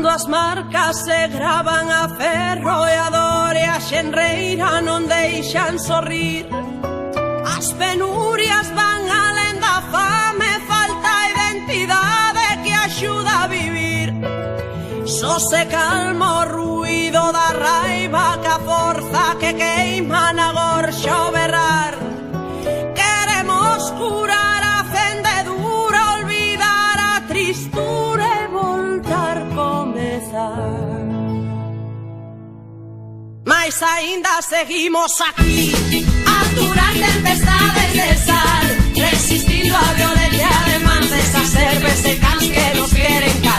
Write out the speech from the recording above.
Cando as marcas se gravan a ferro e a dor e a xenreira non deixan sorrir, as penurias van alén da fame, falta identidade que axuda a vivir. Só se calma o ruido da raiva que a forza que queima na gorxa o berrar. Queremos curar a fendedura, olvidar a tristura e voltar a comezar. Mas aínda seguimos aquí, a durar tempestades de sal, resistindo a violencia de mans desas herbes e cans que nos queren caer.